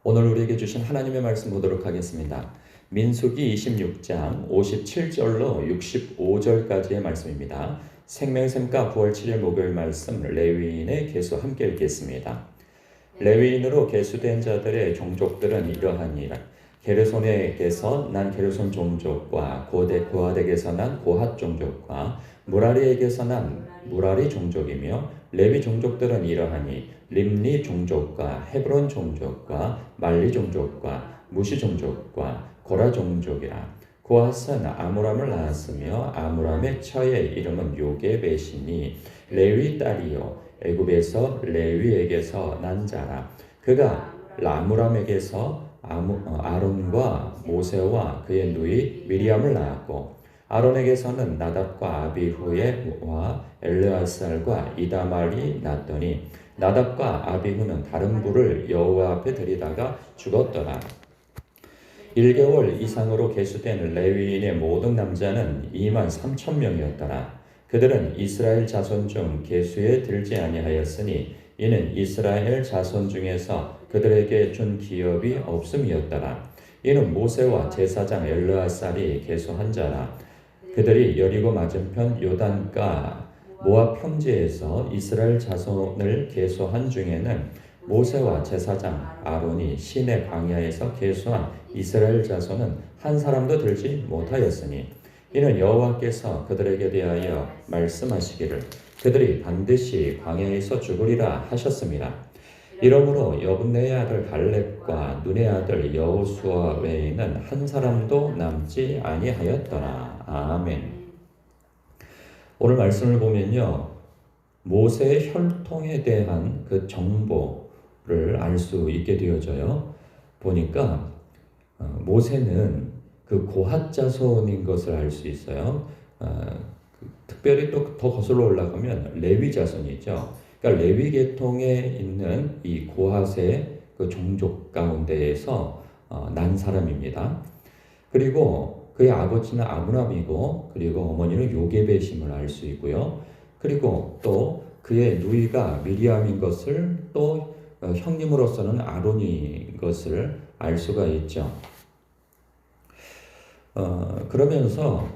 오늘 우리에게 주신 하나님의 말씀 보도록 하겠습니다. 민수기 26장 57절로 65절까지의 말씀입니다. 생명샘과 9월 7일 목요일 말씀 레위인의 계수 함께 읽겠습니다. 레위인으로 계수된 자들의 종족들은 이러하니라. 게르손에게서 난 게르손 종족과 고핫에게서 난 고핫 종족과 무라리에게서 난 무라리 종족이며 레위 종족들은 이러하니 림니 종족과 헤브론 종족과 말리 종족과 무시 종족과 고라 종족이라. 고핫은 아므람을 낳았으며 아므람의 처의 이름은 요게벳이니 레위 딸이요 애굽에서 레위에게서 난 자라. 그가 아므람에게서 아론과 모세와 그의 누이 미리암을 낳았고 아론에게서는 나답과 아비후와 엘르아살과 이다말이 낳더니 나답과 아비후는 다른 불을 여호와 앞에 들이다가 죽었더라. 1개월 이상으로 계수된 레위인의 모든 남자는 2만 3천 명이었더라. 그들은 이스라엘 자손 중 계수에 들지 아니하였으니 이는 이스라엘 자손 중에서 그들에게 준 기업이 없음이었더라. 이는 모세와 제사장 엘르아살이 계수한 자라. 그들이 여리고 맞은편 요단가 모압 평지에서 이스라엘 자손을 계수한 중에는 모세와 제사장 아론이 시내 광야에서 계수한 이스라엘 자손은 한 사람도 들지 못하였으니 이는 여호와께서 그들에게 대하여 말씀하시기를 그들이 반드시 광야에서 죽으리라 하셨습니다. 이러므로 여분네의 아들 갈렙과 눈의 아들 여호수아 외에는 한 사람도 남지 아니하였더라. 아멘. 오늘 말씀을 보면요, 모세의 혈통에 대한 그 정보를 알 수 있게 되어져요. 보니까 모세는 그 고핫 자손인 것을 알 수 있어요. 특별히 또 더 거슬러 올라가면 레위 자손이죠. 그러니까 레위 계통에 있는 이 고핫의 그 종족 가운데에서 난 사람입니다. 그리고 그의 아버지는 아므람이고 그리고 어머니는 요게벳임을 알 수 있고요. 그리고 또 그의 누이가 미리암인 것을 또 형님으로서는 아론인 것을 알 수가 있죠. 그러면서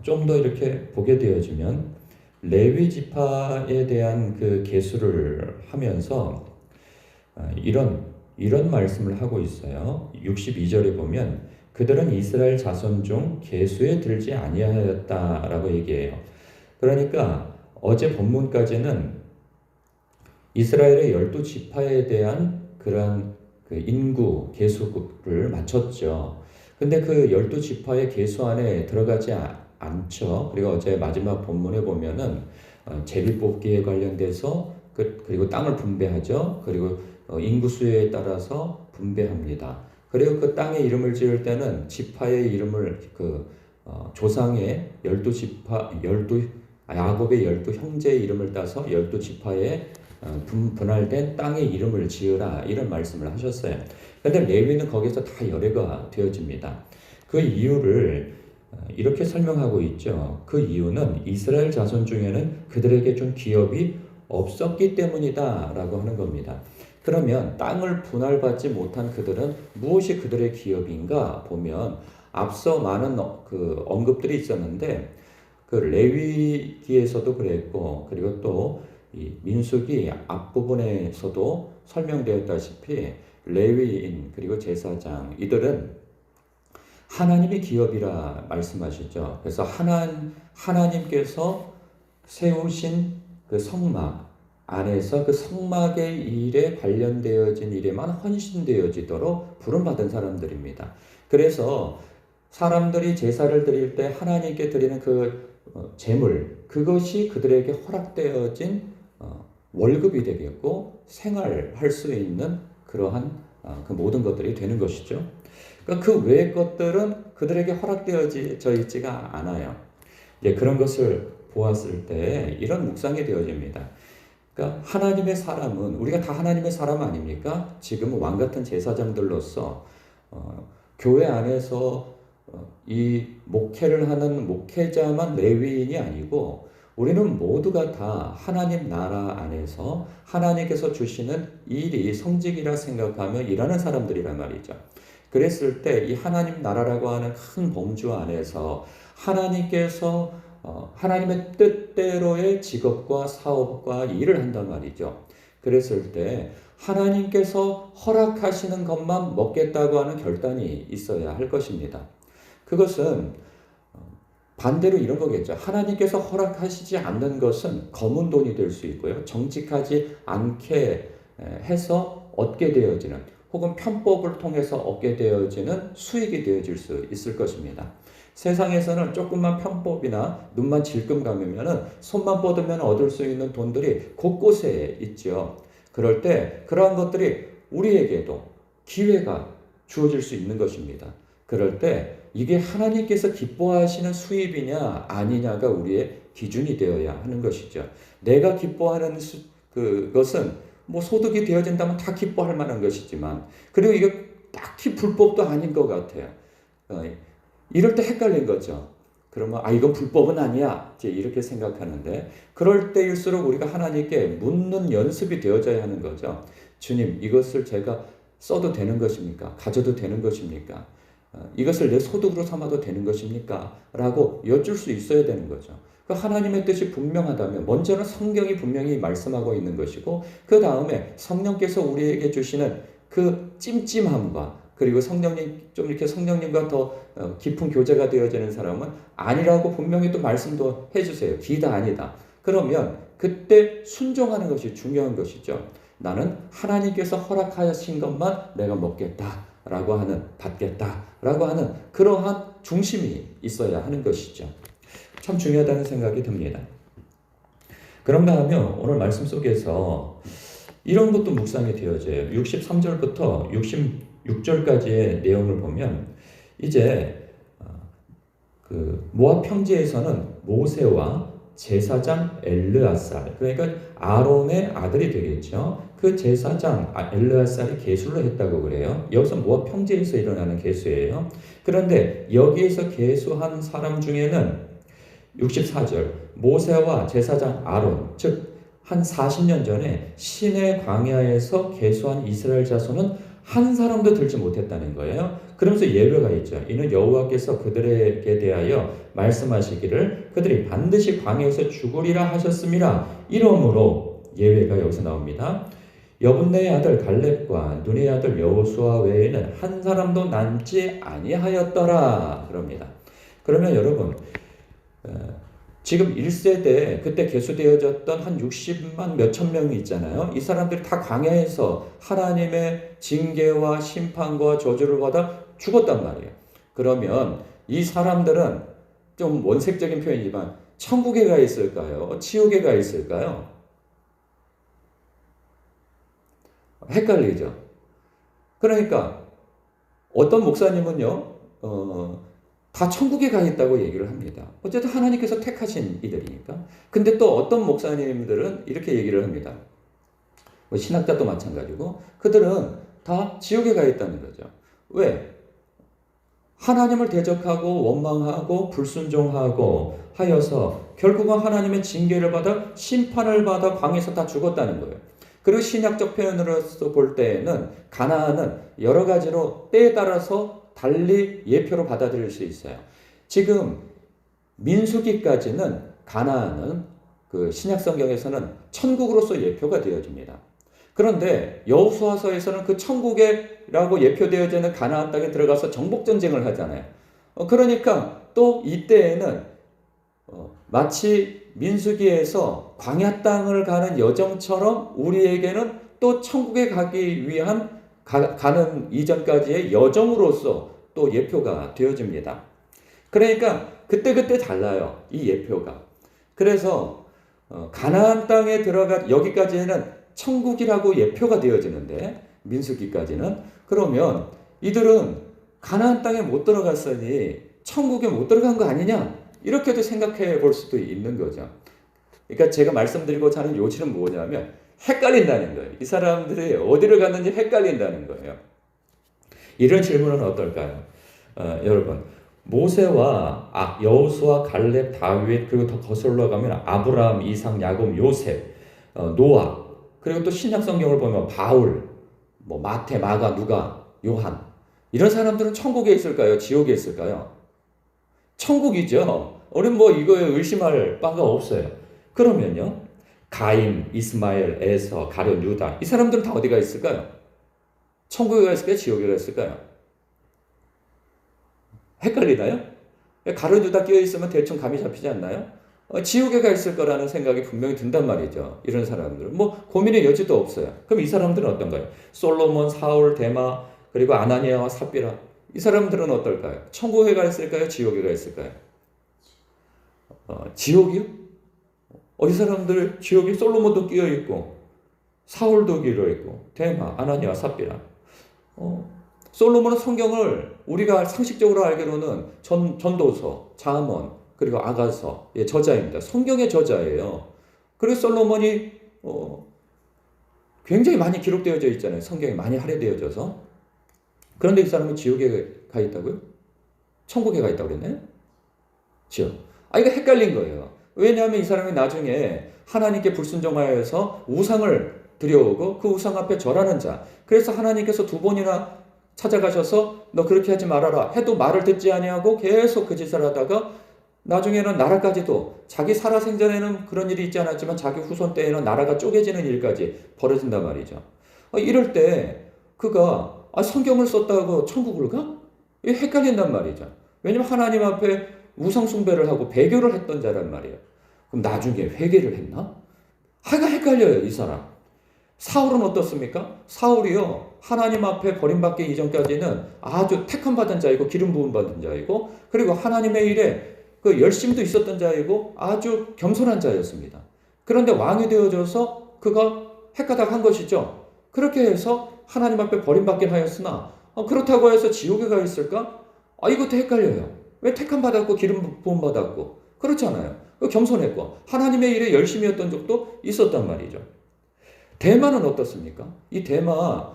좀 더 이렇게 보게 되어지면 레위 지파에 대한 그 계수를 하면서 이런 말씀을 하고 있어요. 62절에 보면 그들은 이스라엘 자손 중 계수에 들지 아니하였다라고 얘기해요. 그러니까 어제 본문까지는 이스라엘의 12지파에 대한 그러한 그 인구 계수를 마쳤죠. 근데 그 12지파의 계수 안에 들어가지 않죠. 그리고 어제 마지막 본문에 보면은 제비 뽑기에 관련돼서 그리고 땅을 분배하죠. 그리고 인구수에 따라서 분배합니다. 그리고 그 땅에 이름을 지을 때는 지파의 이름을 조상의 12지파, 야곱의 12형제의 이름을 따서 12지파에 분할된 땅의 이름을 지으라 이런 말씀을 하셨어요. 그런데 레위는 거기서 다 열애가 되어집니다. 그 이유를 이렇게 설명하고 있죠. 그 이유는 이스라엘 자손 중에는 그들에게 준 기업이 없었기 때문이다 라고 하는 겁니다. 그러면 땅을 분할받지 못한 그들은 무엇이 그들의 기업인가 보면 앞서 많은 그 언급들이 있었는데 그 레위기에서도 그랬고 그리고 또 이 민수기 앞부분에서도 설명되었다시피 레위인 그리고 제사장 이들은 하나님의 기업이라 말씀하시죠. 그래서 하나님께서 세우신 그 성막 안에서 그 성막의 일에 관련되어진 일에만 헌신되어지도록 부름받은 사람들입니다. 그래서 사람들이 제사를 드릴 때 하나님께 드리는 그 제물 그것이 그들에게 허락되어진 월급이 되겠고 생활할 수 있는 그러한 그 모든 것들이 되는 것이죠. 그러니까 그 외의 것들은 그들에게 허락되어져 있지가 않아요. 이제 그런 것을 보았을 때 이런 묵상이 되어집니다. 그러니까 하나님의 사람은 우리가 다 하나님의 사람 아닙니까? 지금은 왕 같은 제사장들로서 교회 안에서 이 목회를 하는 목회자만 레위인이 아니고 우리는 모두가 다 하나님 나라 안에서 하나님께서 주시는 일이 성직이라 생각하며 일하는 사람들이란 말이죠. 그랬을 때 이 하나님 나라라고 하는 큰 범주 안에서 하나님께서 하나님의 뜻대로의 직업과 사업과 일을 한단 말이죠. 그랬을 때 하나님께서 허락하시는 것만 먹겠다고 하는 결단이 있어야 할 것입니다. 그것은 반대로 이런 거겠죠. 하나님께서 허락하시지 않는 것은 검은 돈이 될 수 있고요. 정직하지 않게 해서 얻게 되어지는 혹은 편법을 통해서 얻게 되어지는 수익이 되어질 수 있을 것입니다. 세상에서는 조금만 편법이나 눈만 질끔 감으면 손만 뻗으면 얻을 수 있는 돈들이 곳곳에 있죠. 그럴 때 그러한 것들이 우리에게도 기회가 주어질 수 있는 것입니다. 그럴 때 이게 하나님께서 기뻐하시는 수입이냐 아니냐가 우리의 기준이 되어야 하는 것이죠. 내가 기뻐하는 그것은 뭐 소득이 되어진다면 다 기뻐할 만한 것이지만 그리고 이게 딱히 불법도 아닌 것 같아요. 이럴 때 헷갈린 거죠. 그러면 이건 불법은 아니야 이제 이렇게 생각하는데 그럴 때일수록 우리가 하나님께 묻는 연습이 되어져야 하는 거죠. 주님, 이것을 제가 써도 되는 것입니까? 가져도 되는 것입니까? 이것을 내 소득으로 삼아도 되는 것입니까? 라고 여쭐 수 있어야 되는 거죠. 하나님의 뜻이 분명하다면 먼저는 성경이 분명히 말씀하고 있는 것이고 그 다음에 성령께서 우리에게 주시는 그 찜찜함과 그리고 성령님 좀 이렇게 성령님과 더 깊은 교제가 되어지는 사람은 아니라고 분명히 또 말씀도 해주세요. 기다 아니다. 그러면 그때 순종하는 것이 중요한 것이죠. 나는 하나님께서 허락하신 것만 내가 먹겠다라고 하는 받겠다라고 하는 그러한 중심이 있어야 하는 것이죠. 참 중요하다는 생각이 듭니다. 그런가 하면 오늘 말씀 속에서 이런 것도 묵상이 되어져요. 63절부터 66절까지의 내용을 보면 이제 그 모압 평지에서는 모세와 제사장 엘르아살, 그러니까 아론의 아들이 되겠죠. 그 제사장 엘르아살이 계수를 했다고 그래요. 여기서 모압 평지에서 일어나는 계수예요. 그런데 여기에서 계수한 사람 중에는 64절 모세와 제사장 아론, 즉 한 40년 전에 시내 광야에서 계수한 이스라엘 자손은 한 사람도 들지 못했다는 거예요. 그러면서 예외가 있죠. 이는 여호와께서 그들에게 대하여 말씀하시기를 그들이 반드시 광야에서 죽으리라 하셨음이라. 이러므로 예외가 여기서 나옵니다. 여분네의 아들 갈렙과 눈의 아들 여호수아 외에는 한 사람도 남지 아니하였더라. 그럽니다. 그러면 여러분 지금 1세대 그때 계수되어졌던 한 60만 몇천 명이 있잖아요. 이 사람들이 다 광야에서 하나님의 징계와 심판과 저주를 받아 죽었단 말이에요. 그러면 이 사람들은 좀 원색적인 표현이지만 천국에 가 있을까요? 지옥에 가 있을까요? 헷갈리죠. 그러니까 어떤 목사님은요. 다 천국에 가 있다고 얘기를 합니다. 어쨌든 하나님께서 택하신 이들이니까. 근데 또 어떤 목사님들은 이렇게 얘기를 합니다. 뭐 신학자도 마찬가지고 그들은 다 지옥에 가 있다는 거죠. 왜? 하나님을 대적하고 원망하고 불순종하고 하여서 결국은 하나님의 징계를 받아 심판을 받아 광에서 다 죽었다는 거예요. 그리고 신약적 표현으로서 볼 때에는 가나안은 여러 가지로 때에 따라서 달리 예표로 받아들일 수 있어요. 지금 민수기까지는 가나안은 그 신약 성경에서는 천국으로서 예표가 되어집니다. 그런데 여호수아서에서는 그 천국이라고 예표되어지는 가나안 땅에 들어가서 정복 전쟁을 하잖아요. 그러니까 또 이때에는 마치 민수기에서 광야 땅을 가는 여정처럼 우리에게는 또 천국에 가기 위한 가는 이전까지의 여정으로서 또 예표가 되어집니다. 그러니까 그때그때 달라요. 이 예표가. 그래서 가나안 땅에 들어가 여기까지는 천국이라고 예표가 되어지는데 민수기까지는 그러면 이들은 가나안 땅에 못 들어갔으니 천국에 못 들어간 거 아니냐? 이렇게도 생각해 볼 수도 있는 거죠. 그러니까 제가 말씀드리고자 하는 요지는 뭐냐면 헷갈린다는 거예요. 이 사람들이 어디를 갔는지 헷갈린다는 거예요. 이런 질문은 어떨까요? 여러분, 모세와 여호수아, 갈렙, 다윗, 그리고 더 거슬러 가면 아브라함, 이삭, 야곱, 요셉, 노아, 그리고 또 신약 성경을 보면 바울, 뭐 마태, 마가, 누가, 요한, 이런 사람들은 천국에 있을까요? 지옥에 있을까요? 천국이죠. 우리는 뭐 이거에 의심할 바가 없어요. 그러면요, 가임, 이스마엘, 에서, 가룟, 유다, 이 사람들은 다 어디가 있을까요? 천국에 가 있을까요? 지옥에 가 있을까요? 헷갈리나요? 가룟, 유다 끼어 있으면 대충 감이 잡히지 않나요? 지옥에 가 있을 거라는 생각이 분명히 든단 말이죠. 이런 사람들은 뭐 고민의 여지도 없어요. 그럼 이 사람들은 어떤가요? 솔로몬, 사울, 데마, 그리고 아나니아와 삽비라, 이 사람들은 어떨까요? 천국에 가 있을까요? 지옥에 가 있을까요? 지옥이요? 이 사람들 지옥에 솔로몬도 끼어 있고, 사울도 끼어 있고, 데마, 아나니아, 삽비라. 솔로몬은 성경을 우리가 상식적으로 알기로는 전도서, 잠언, 그리고 아가서 저자입니다. 성경의 저자예요. 그리고 솔로몬이 굉장히 많이 기록되어져 있잖아요. 성경에 많이 할애되어져서. 그런데 이 사람은 지옥에 가 있다고요? 천국에 가 있다고 그랬나요? 지옥. 이거 헷갈린 거예요. 왜냐하면 이 사람이 나중에 하나님께 불순종하여서 우상을 들여오고 그 우상 앞에 절하는 자. 그래서 하나님께서 2번이나 찾아가셔서 너 그렇게 하지 말아라 해도 말을 듣지 아니하고 계속 그 짓을 하다가 나중에는 나라까지도, 자기 살아생전에는 그런 일이 있지 않았지만 자기 후손 때에는 나라가 쪼개지는 일까지 벌어진단 말이죠. 이럴 때 그가 성경을 썼다고 천국을 가? 이게 헷갈린단 말이죠. 왜냐면 하나님 앞에 우상 숭배를 하고 배교를 했던 자란 말이에요. 그럼 나중에 회개를 했나? 헷갈려요, 이 사람. 사울은 어떻습니까? 사울이요, 하나님 앞에 버림받기 이전까지는 아주 택함 받은 자이고 기름 부음 받은 자이고, 그리고 하나님의 일에 그 열심도 있었던 자이고 아주 겸손한 자였습니다. 그런데 왕이 되어져서 그가 헷가닥한 것이죠. 그렇게 해서 하나님 앞에 버림받긴 하였으나 그렇다고 해서 지옥에 가 있을까? 이것도 헷갈려요. 왜 택함 받았고 기름 부음 받았고 그렇잖아요. 겸손했고 하나님의 일에 열심이었던 적도 있었단 말이죠. 데마는 어떻습니까? 이 데마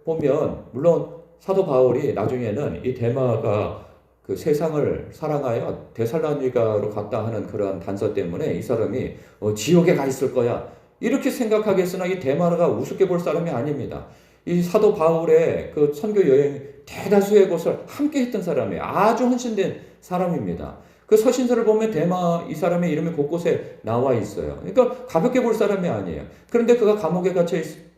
보면 물론 사도 바울이 나중에는 이 데마가 그 세상을 사랑하여 데살로니가로 갔다 하는 그러한 단서 때문에 이 사람이 지옥에 가 있을 거야 이렇게 생각하겠으나 이 데마가 우습게 볼 사람이 아닙니다. 이 사도 바울의 그 선교 여행 대다수의 곳을 함께 했던 사람이에요. 아주 헌신된 사람입니다. 그 서신서를 보면 데마 이 사람의 이름이 곳곳에 나와 있어요. 그러니까 가볍게 볼 사람이 아니에요. 그런데 그가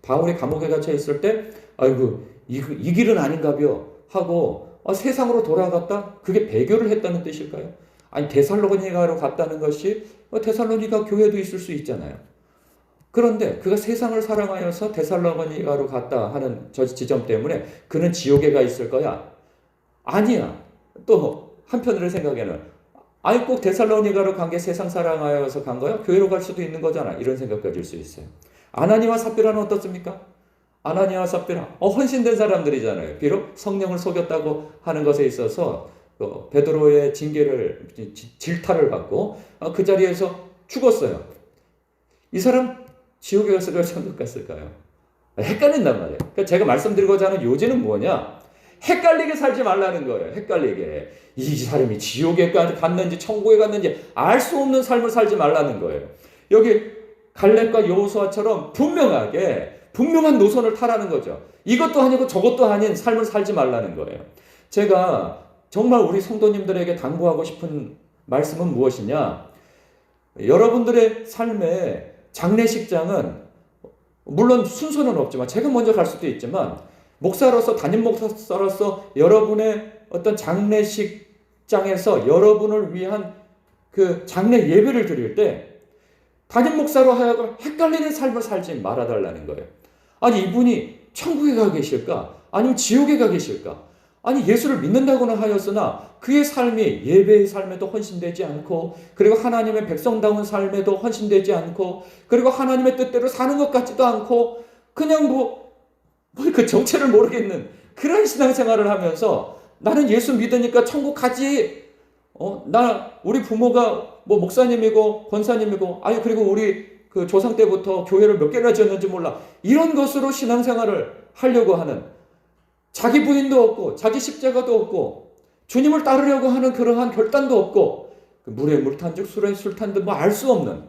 바울이 감옥에 갇혀 있을 때 아이고 이 길은 아닌가벼 하고 세상으로 돌아갔다? 그게 배교를 했다는 뜻일까요? 아니 데살로니가로 갔다는 것이 데살로니가 교회도 있을 수 있잖아요. 그런데 그가 세상을 사랑하여서 데살로니가로 갔다 하는 저 지점 때문에 그는 지옥에 가 있을 거야? 아니야. 또 한편으로 생각에는 꼭 데살로니가로 간 게 세상 사랑하여서 간 거야? 교회로 갈 수도 있는 거잖아. 이런 생각 가질 수 있어요. 아나니와 삽비라는 어떻습니까? 아나니아와 삽비라 헌신된 사람들이잖아요. 비록 성령을 속였다고 하는 것에 있어서 베드로의 징계를 질타를 받고 그 자리에서 죽었어요. 이 사람 지옥에 갔을까요? 천국 갔을까요? 헷갈린단 말이에요. 그러니까 제가 말씀드리고자 하는 요지는 뭐냐? 헷갈리게 살지 말라는 거예요. 헷갈리게. 이 사람이 지옥에 갔는지 천국에 갔는지 알 수 없는 삶을 살지 말라는 거예요. 여기 갈렙과 여호수아처럼 분명한 노선을 타라는 거죠. 이것도 아니고 저것도 아닌 삶을 살지 말라는 거예요. 제가 정말 우리 성도님들에게 당부하고 싶은 말씀은 무엇이냐? 여러분들의 삶의 장례식장은 물론 순서는 없지만 제가 먼저 갈 수도 있지만 목사로서 담임 목사로서 여러분의 어떤 장례식장에서 여러분을 위한 그 장례 예배를 드릴 때 담임 목사로 하여금 헷갈리는 삶을 살지 말아달라는 거예요. 아니 이분이 천국에 가 계실까? 아니면 지옥에 가 계실까? 아니 예수를 믿는다고는 하였으나 그의 삶이 예배의 삶에도 헌신되지 않고 그리고 하나님의 백성다운 삶에도 헌신되지 않고 그리고 하나님의 뜻대로 사는 것 같지도 않고 그냥 그 정체를 모르겠는 그런 신앙생활을 하면서 나는 예수 믿으니까 천국 가지. 우리 부모가 목사님이고 권사님이고 그리고 우리 그 조상 때부터 교회를 몇 개나 지었는지 몰라. 이런 것으로 신앙생활을 하려고 하는 자기 부인도 없고 자기 십자가도 없고 주님을 따르려고 하는 그러한 결단도 없고 물에 물 탄 즉 술에 술 탄 듯 뭐 알 수 없는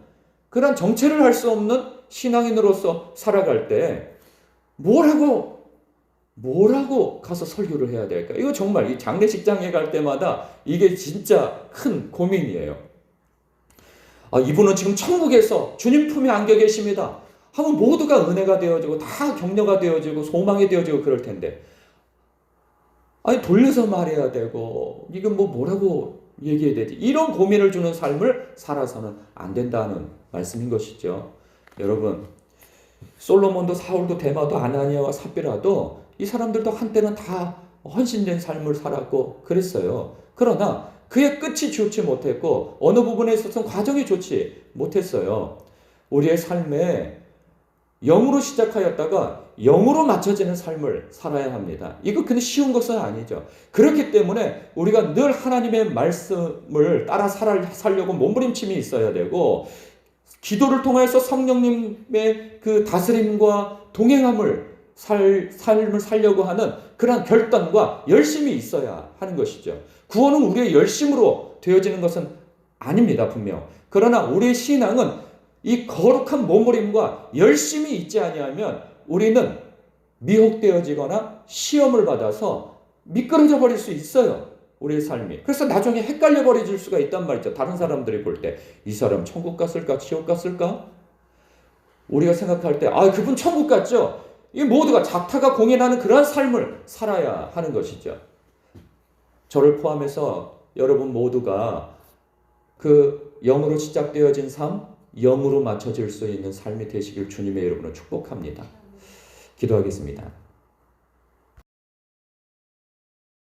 그런 정체를 할 수 없는 신앙인으로서 살아갈 때 뭐라고 가서 설교를 해야 될까? 이거 정말 이 장례식장에 갈 때마다 이게 진짜 큰 고민이에요. 이분은 지금 천국에서 주님 품에 안겨 계십니다 하면 모두가 은혜가 되어지고 다 격려가 되어지고 소망이 되어지고 그럴 텐데 돌려서 말해야 되고 이건 뭐라고 얘기해야 되지? 이런 고민을 주는 삶을 살아서는 안 된다는 말씀인 것이죠. 여러분, 솔로몬도 사울도 데마도 아나니아와 삽비라도 이 사람들도 한때는 다 헌신된 삶을 살았고 그랬어요. 그러나 그의 끝이 좋지 못했고 어느 부분에 있어서는 과정이 좋지 못했어요. 우리의 삶에 영으로 시작하였다가 영으로 맞춰지는 삶을 살아야 합니다. 이거 근데 쉬운 것은 아니죠. 그렇기 때문에 우리가 늘 하나님의 말씀을 따라 살려고 몸부림침이 있어야 되고 기도를 통해서 성령님의 그 다스림과 동행함을 삶을 살려고 하는 그런 결단과 열심이 있어야 하는 것이죠. 구원은 우리의 열심으로 되어지는 것은 아닙니다, 분명. 그러나 우리의 신앙은 이 거룩한 몸부림과 열심이 있지 아니하면 우리는 미혹되어지거나 시험을 받아서 미끄러져 버릴 수 있어요. 우리의 삶이. 그래서 나중에 헷갈려 버릴 수가 있단 말이죠. 다른 사람들이 볼 때 이 사람 천국 갔을까 지옥 갔을까? 우리가 생각할 때 그분 천국 갔죠. 이 모두가 자타가 공인하는 그러한 삶을 살아야 하는 것이죠. 저를 포함해서 여러분 모두가 그 영으로 시작되어진 삶, 영으로 맞춰질 수 있는 삶이 되시길 주님의 이름으로 축복합니다. 기도하겠습니다.